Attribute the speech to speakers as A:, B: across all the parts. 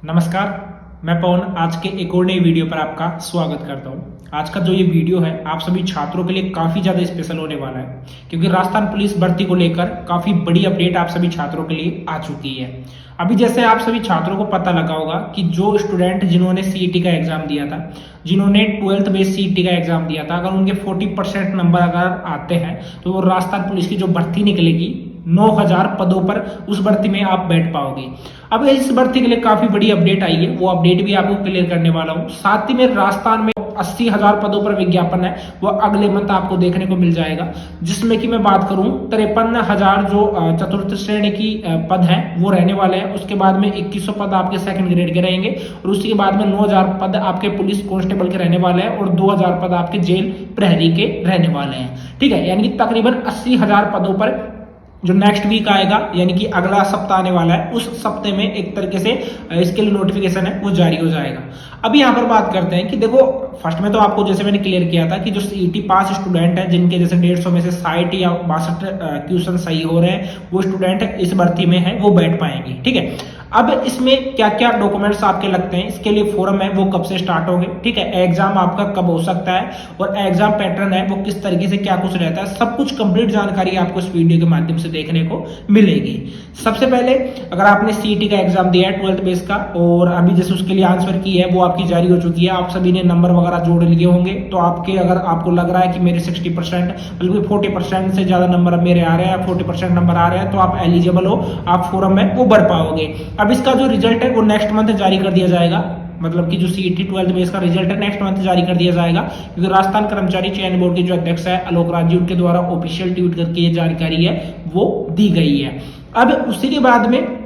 A: नमस्कार, मैं पवन आज के एक और नई वीडियो पर आपका स्वागत करता हूं। आज का जो ये वीडियो है आप सभी छात्रों के लिए काफ़ी ज़्यादा स्पेशल होने वाला है, क्योंकि राजस्थान पुलिस भर्ती को लेकर काफ़ी बड़ी अपडेट आप सभी छात्रों के लिए आ चुकी है। अभी जैसे आप सभी छात्रों को पता लगा होगा कि जो स्टूडेंट जिन्होंने सीईटी का एग्जाम दिया था, जिन्होंने 12th बेस सीईटी का एग्जाम दिया था, अगर उनके 40% नंबर अगर आते हैं तो वो राजस्थान पुलिस की जो भर्ती निकलेगी 9000 पदों पर, उस भर्ती में आप बैठ पाओगे। अब इस भर्ती के लिए काफी बड़ी अपडेट आई है, वो अपडेट भी आपको क्लियर करने वाला हूँ। साथ ही में राजस्थान में 80,000 पदों पर विज्ञापन है, वो अगले मंथ आपको देखने को मिल जाएगा, जिसमें कि मैं बात करूं 53,000 जो चतुर्थ श्रेणी की पद हैं वो रहने वाले हैं। उसके बाद में 2100 पद आपके सेकंड ग्रेड के रहेंगे और उसके बाद में 9000 पद आपके पुलिस कांस्टेबल के रहने वाले हैं और 2000 पद आपके जेल प्रहरी के रहने वाले हैं। ठीक है, यानी कि तकरीबन 80,000 पदों पर जो नेक्स्ट वीक आएगा, यानी कि अगला सप्ताह आने वाला है, उस सप्ते में एक तरीके से इसके लिए नोटिफिकेशन है वो जारी हो जाएगा। अभी यहाँ पर बात करते हैं कि देखो, फर्स्ट में तो आपको जैसे मैंने क्लियर किया था कि जो सीईटी पास स्टूडेंट है जिनके जैसे 150 में से 60 या 62 क्वेश्चन सही हो रहे हैं, वो स्टूडेंट इस भर्ती में है वो बैठ पाएंगे। ठीक है, अब इसमें क्या क्या डॉक्यूमेंट्स आपके लगते हैं, इसके लिए फॉर्म है वो कब से स्टार्ट होंगे, ठीक है, एग्जाम आपका कब हो सकता है और एग्जाम पैटर्न है वो किस तरीके से क्या कुछ रहता है, सब कुछ कंप्लीट जानकारी आपको इस वीडियो के माध्यम से देखने को मिलेगी। सबसे पहले अगर आपने सीईटी का एग्जाम दिया है 12th बेस का और अभी जैसे उसके लिए आंसर की है वो आपकी जारी हो चुकी है, आप सभी ने नंबर वगैरह जोड़ लिए होंगे, तो आपके अगर आपको लग रहा है कि मेरे 60% बल्कि 40% से ज्यादा नंबर मेरे आ रहे हैं, 40% नंबर आ रहे हैं, तो आप एलिजिबल हो, आप फॉर्म में वो भर पाओगे। अब इसका जो रिजल्ट है वो नेक्स्ट मंथ जारी कर दिया जाएगा, मतलब कि जो सीईटी 12th बेस का रिजल्ट है नेक्स्ट मंथ जारी कर दिया जाएगा, क्योंकि राजस्थान कर्मचारी चयन बोर्ड के जो अध्यक्ष है आलोक राज जी, उनके द्वारा ऑफिशियल ट्वीट करके ये जानकारी है वो दी गई है। अब उसी के बाद में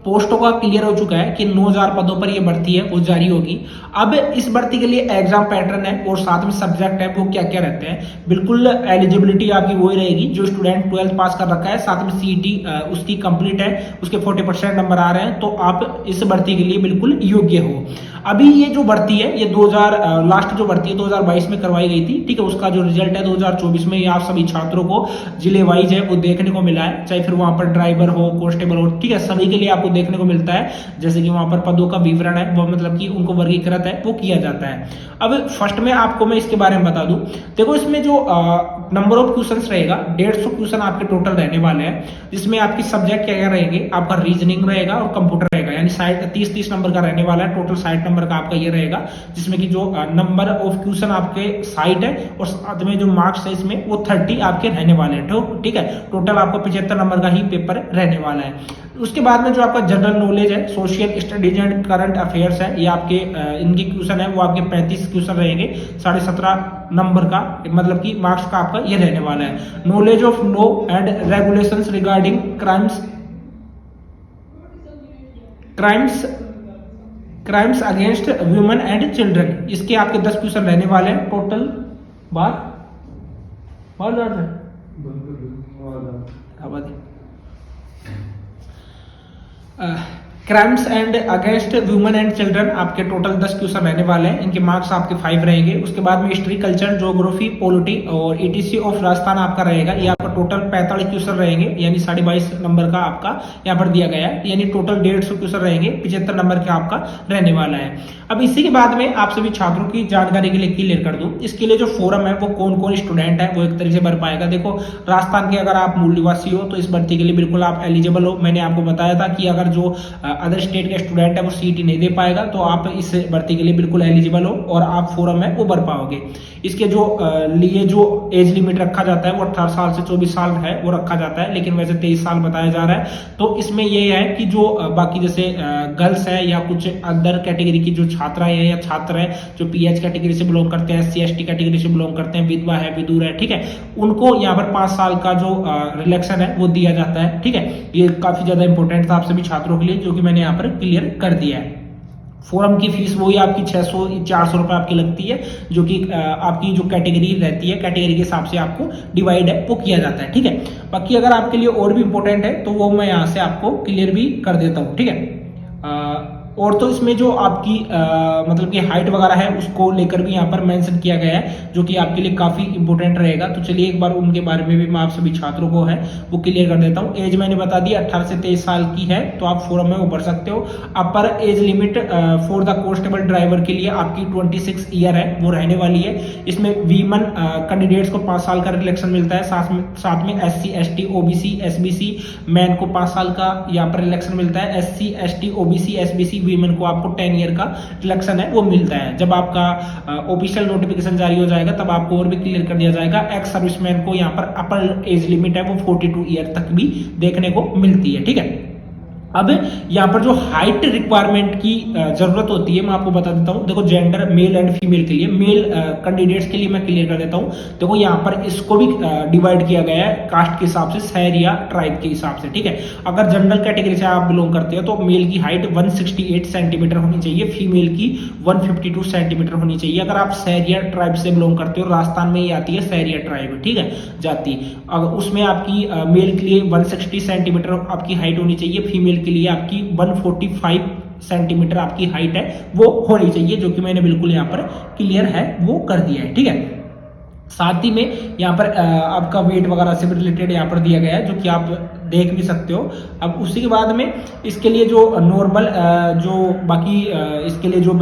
A: पोस्टों का क्लियर हो चुका है कि 9000 पदों पर यह भर्ती है वो जारी होगी। अब इस भर्ती के लिए एग्जाम पैटर्न है और साथ में सब्जेक्ट है वो क्या क्या रहते हैं, बिल्कुल एलिजिबिलिटी आपकी वही रहेगी जो स्टूडेंट 12th पास कर रखा है, साथ में सीईटी उसकी कंप्लीट है, उसके 40% नंबर आ रहे हैं, तो आप इस भर्ती के लिए बिल्कुल योग्य हो। अभी ये जो भर्ती है ये 2000 लास्ट जो भर्ती है 2022 में करवाई गई थी, ठीक है, उसका जो रिजल्ट है 2024 में आप सभी छात्रों को जिले वाइज है वो देखने को मिला है, चाहे फिर वहां पर ड्राइवर हो, कांस्टेबल हो, ठीक है, सभी के लिए आपको देखने को मिलता है। जैसे कि वहां पर पदों का विवरण है वो मतलब कि उनको वर्गीकृत है वो किया जाता है। अब फर्स्ट में आपको मैं इसके बारे में बता दूं, देखो इसमें जो नंबर ऑफ क्वेश्चंस रहेगा 150 क्वेश्चन आपके टोटल रहने वाले हैं, जिसमें आपकी सब्जेक्ट क्या क्या रहेंगे, आपका रीजनिंग रहेगा और कंप्यूटर रहेगा, यानी 30 नंबर का रहने वाला है, टोटल 60 नंबर का आपका ये रहेगा, जिसमें कि जो नंबर ऑफ क्वेश्चन आपके 60 है और साथ में जो मार्क्स है इसमें वो 30 आपके रहने वाले हैं। ठीक है, टोटल आपको 75 नंबर का ही पेपर रहने वाला है। उसके बाद में जो आपका जनरल नॉलेज है, social studies and current affairs है, ये आपके इनके क्वेश्चन है वो आपके 35 क्वेश्चन रहेंगे, 17.5 नंबर का, मतलब कि मार्क्स का आपका ये रहने वाला है। Knowledge of law and regulations regarding crimes against women and children, इसके आपके 10 क्वेश्चन रहने वाले हैं टोटल। बात crimes and against women and children आपके टोटल 10 क्वेश्चन रहने वाले हैं, इनके मार्क्स आपके 5 रहेंगे। उसके बाद में हिस्ट्री, कल्चर, ज्योग्राफी, पॉलिटी और ईटीसी ऑफ राजस्थान आपका रहेगा, ये आपका टोटल 45 क्वेश्चन रहेंगे, यानी 22.5 नंबर का आपका यहाँ पर दिया गया है, यानी टोटल 150 क्वेश्चन रहेंगे, 75 नंबर का आपका रहने वाला है। अब इसी के बाद में आप सभी छात्रों की जानकारी के लिए क्लियर कर दूं, इसके लिए जो फोरम है वो कौन कौन स्टूडेंट है वो एक तरीके से भर पाएगा। देखो, राजस्थान के अगर आप मूल निवासी हो तो इस भर्ती के लिए बिल्कुल आप एलिजिबल हो। मैंने आपको बताया था कि अगर जो अदर स्टेट का स्टूडेंट है वो सीईटी नहीं दे पाएगा तो आप इस भर्ती के लिए बिल्कुल एलिजिबल हो और आप फोरम है वो भर पाओगे। इसके जो लिए जो एज लिमिट रखा जाता है वो 18 साल से 24 साल है वो रखा जाता है, लेकिन वैसे 23 साल बताया जा रहा है। तो इसमें ये है कि जो बाकी जैसे गर्ल्स है या कुछ अदर कैटेगरी की जो छात्राएं हैं या छात्र है जो पीएच कैटेगरी से बिलोंग करते हैं, एससी एसटी कैटेगरी से बिलोंग करते हैं, विधवा है, विदुर है, ठीक है, उनको यहाँ पर 5 साल का जो रिलैक्सेशन है वो दिया जाता है। ठीक है, ये काफी ज्यादा इंपॉर्टेंट था आप सभी छात्रों के लिए, जो कि मैंने यहाँ पर क्लियर कर दिया है। फोरम की फीस वही आपकी 600-400 रुपए आपकी लगती है, जो कि आपकी जो कैटेगरी रहती है कैटेगरी के हिसाब से आपको डिवाइड है वो किया जाता है। ठीक है, बाकी अगर आपके लिए और भी इंपॉर्टेंट है तो वो मैं यहाँ से आपको क्लियर भी कर देता हूँ। ठीक है, और तो इसमें जो आपकी मतलब कि हाइट वगैरह है उसको लेकर भी यहाँ पर मेंशन किया गया है, जो कि आपके लिए काफी इंपॉर्टेंट रहेगा। तो चलिए एक बार उनके बारे में भी मैं आप सभी छात्रों को है वो क्लियर कर देता हूँ। एज मैंने बता दी 18 से 23 साल की है, तो आप फोरम में वो भर सकते हो। अपर age limit for the constable driver के लिए आपकी 26 ईयर है वो रहने वाली है। इसमें वीमन कैंडिडेट्स को 5 साल का रिलैक्सेशन मिलता है। साथ में SC ST OBC SBC man को 5 साल का यहाँ पर रिलैक्सेशन मिलता है। SC ST OBC SBC women को आपको 10 ईयर का रिलैक्सेशन है वो मिलता है। जब आपका ऑफिशियल नोटिफिकेशन जारी हो जाएगा तब आपको और भी क्लियर कर दिया जाएगा। एक्स सर्विसमैन को यहाँ पर अपर एज लिमिट है वो 42 ईयर तक भी देखने को मिलती है, ठीक है। अब यहाँ पर जो हाइट रिक्वायरमेंट की जरूरत होती है मैं आपको बता देता हूँ। देखो जेंडर मेल एंड फीमेल के लिए, मेल कैंडिडेट्स के लिए मैं क्लियर कर देता हूँ। देखो यहाँ पर इसको भी डिवाइड किया गया है कास्ट के हिसाब से, शहर या ट्राइब के हिसाब से, ठीक है। अगर जनरल कैटेगरी से आप बिलोंग करते हो तो मेल की हाइट 168 सेंटीमीटर होनी चाहिए, फीमेल की 152 सेंटीमीटर होनी चाहिए। अगर आप शहर या ट्राइब से बिलोंग करते हो, राजस्थान में ही आती है शहर या ट्राइब, ठीक है, जाति, अगर उसमें आपकी मेल के लिए 160 सेंटीमीटर आपकी हाइट होनी चाहिए, फीमेल के लिए आपकी 145 सेंटीमीटर आपकी हाइट है वो होनी चाहिए, जो कि मैंने बिल्कुल यहाँ पर क्लियर है वो कर दिया है, ठीक है। साथ ही में यहाँ पर आपका वेट वगैरह से भी रिलेटेड यहाँ पर दिया गया है, जो कि आप देख भी सकते हो। अब उसी के बाद में इसके लिए जो नॉर्मल जो बाकी इसके लिए जो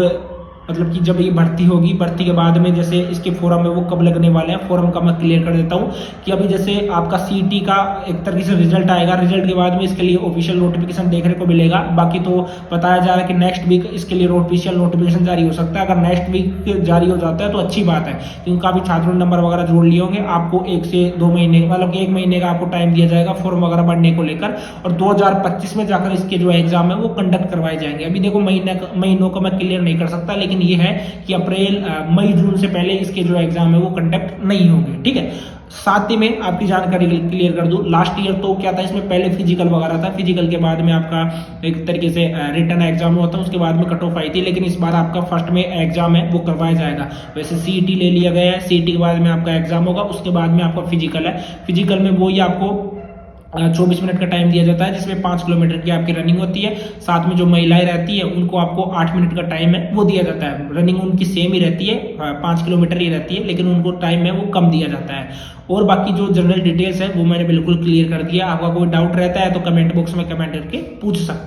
A: मतलब कि जब ये भर्ती होगी, भर्ती के बाद में जैसे इसके फोरम में वो कब लगने वाले हैं, फोरम का मैं क्लियर कर देता हूँ कि अभी जैसे आपका CT का एक तरीके से रिजल्ट आएगा, रिजल्ट के बाद में इसके लिए ऑफिशियल नोटिफिकेशन देखने को मिलेगा। बाकी तो बताया जा रहा है कि नेक्स्ट वीक इसके लिए ऑफिशियल नोटिफिकेशन जारी हो सकता है। अगर नेक्स्ट वीक जारी हो जाता है तो अच्छी बात है, क्योंकि काफी छात्रों ने नंबर वगैरह जोड़ लिए होंगे। आपको 1 से 2 महीने मतलब 1 महीने का आपको टाइम दिया जाएगा फॉर्म वगैरह भरने को लेकर, और 2025 में जाकर इसके जो एग्जाम है वो कंडक्ट करवाए जाएंगे। अभी देखो महीनों का मैं क्लियर नहीं कर सकता, लेकिन ये है कि अप्रैल मई जून से पहले इसके जो एग्जाम है वो कंडक्ट नहीं होंगे, ठीक है। साथ ही में आपकी जानकारी क्लियर कर दूं, लास्ट ईयर तो क्या था, इसमें पहले फिजिकल वगैरह था, फिजिकल के बाद में आपका एक तरीके से रिटर्न एग्जाम होता है, उसके बाद में कट ऑफ आई थी। लेकिन इस बार आपका फर्स्ट में एग्जाम है वो करवाया जाएगा। वैसे CET ले लिया गया है, CET के बाद में आपका एग्जाम होगा, उसके बाद में आपका फिजिकल है। फिजिकल में वही आपको 24 मिनट का टाइम दिया जाता है, जिसमें 5 किलोमीटर की आपकी रनिंग होती है। साथ में जो महिलाएं रहती है उनको आपको 8 मिनट का टाइम है वो दिया जाता है। रनिंग उनकी सेम ही रहती है, 5 किलोमीटर ही रहती है, लेकिन उनको टाइम है वो कम दिया जाता है। और बाकी जो जनरल डिटेल्स है वो मैंने बिल्कुल क्लियर कर दिया। आपका कोई डाउट रहता है तो कमेंट बॉक्स में कमेंट करके पूछ सकते हैं।